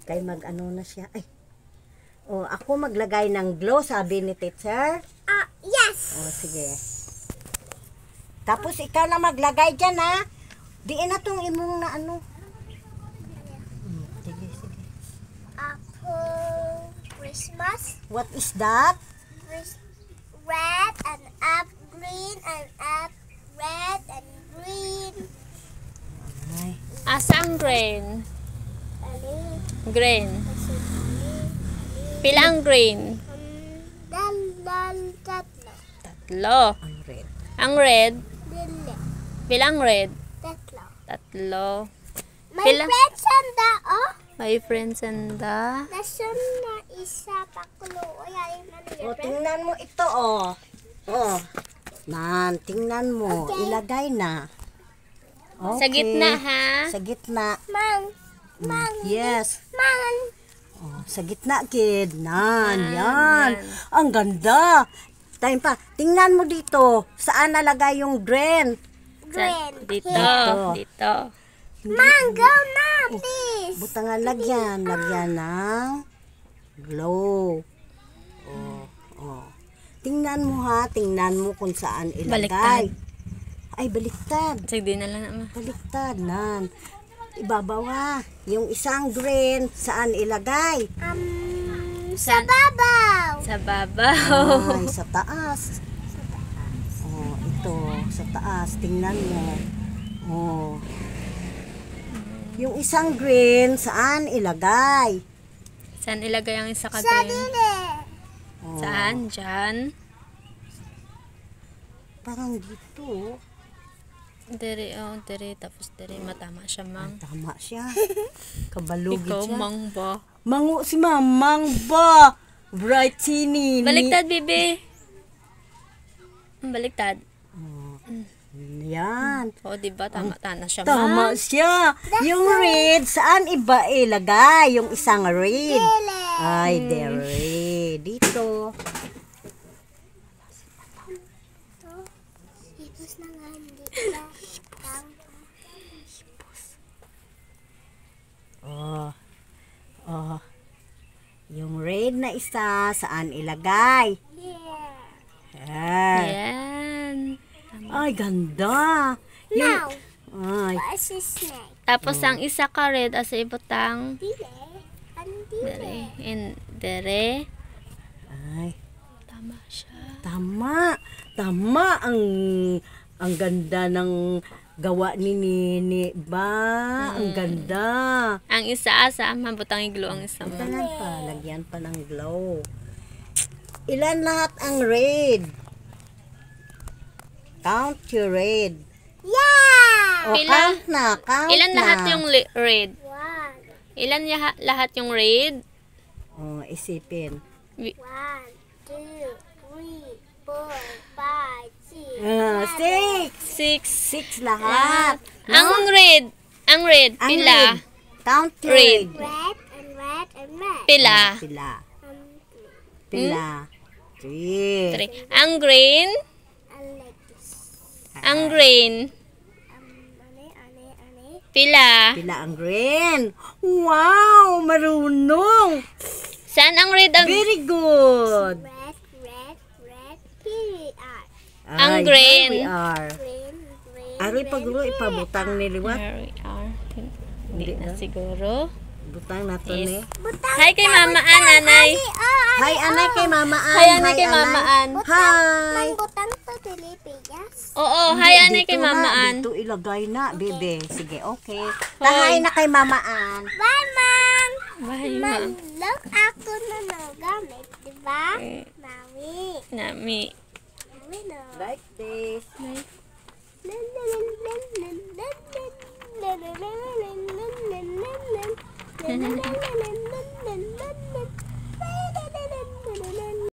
Kay mag-ano na siya. Ay. Oh, ako maglagay ng glow, sabi ni teacher. Yes. Oh, sige. Tapos ikaw na maglagay dyan, ha? Diin na tong imong na ano. Sige, sige. Apple Christmas. What is that? Red and up green and up red and green. Ay. Asang green? Ali. Green. Pilang green? Tatlo. Tatlo. Ang red. Ang red? Dili. Pilang red? Tatlo. Tatlo. My Pila? friends and the My friends and the... Nasaan na isa pakulo. O yayin na Oh, tingnan mo ito, oh. Oh. Nan, tingnan mo. Okay. Ilagay na. Okay. Sa gitna, ha? Sa gitna. Mang. Yes. Mang. Oh, sa gitna, kid. Nan, yan. yan. Ang ganda. Time pa. Tingnan mo dito. Saan nalagay yung green? Green. Dito. Dito. Dito. Mang, go na, please. Butangan, lagyan. Lagyan ng glow. Oh, oh. Tingnan mo, ha. Tingnan mo kung saan ilagay. Baliktad. Ay, baliktad. Sige na lang naman. Baliktad, nan. Ibabaw, ha. Yung isang green, saan ilagay? Sa babaw. Sa babaw. Ay, sa taas. Oh, ito, sa taas. Tingnan mo. Oh. Yung isang green, saan ilagay? Saan ilagay ang isa ka Sa green? dili. Oh, Saan? Diyan? parang dito. Dere, oh, dere. Tapos dere. Matama siya, mang. Tama siya. Kabalugid Ikaw, siya. mang ba? Mango si Mamang ba? Bright sini. Baliktad, bibi. Baliktad. Yan. Oo, diba? Tama siya, mang. Tama siya. Yung red, saan iba ilagay? Yung isang red. Dili. Ay, there. Dito. Ipos na nga dito. Oh. Oh. Yung red na isa, saan ilagay? Yeah. Ay, Yan. ay ganda. Now, Ay, what's his name? Tapos ang isa ka red asa ibutang Dili. Ang dili. dere. In dere. ay. Tama siya. Tama. Tama ang ganda ng gawa ni Nini ba? Ang ganda. Ang isa asa mabutang iglo ang isa mo. Tanan pa, lagyan pa ng glow. Ilan lahat ang red? Count your red. Yeah! O, Pila? count na, count Ilan na. lahat yung red? One. Ilan lahat yung red? Oh, isipin. 1, 2, 3, 4, 5, 6. Six. Six. Six lahat. Ang red. Ang red. Ang Pila. red. Count your Red. red. Red and red and red. Pila. Pila. Um, Pila. Three. Three. Ang green. and like this. Ang green. Ane. Pila. Pila ang green. Wow! Marunong! Saan ang red? Ang Very good! Red. Here we are. Ang Ay, green. here we are. Green. Aroy paguro ipabutang ni Liwat. Here we are. Hindi na siguro. Butang na to Yes. ni. Hi kay Mama An, Anay. Hi, anay kay Mama An. Hi, Anay kay Mama An. Hi. Butang to Pilipinas. Oo, hi Anay kay Mama An. Dito ilagay na, bebe. Sige, okay. Tahay na kay Mama An. Bye, Mom! Bye, Ma. Look, ako na nagamit, diba? Eh, Mami. Nami. Mami na. Like this. Lala.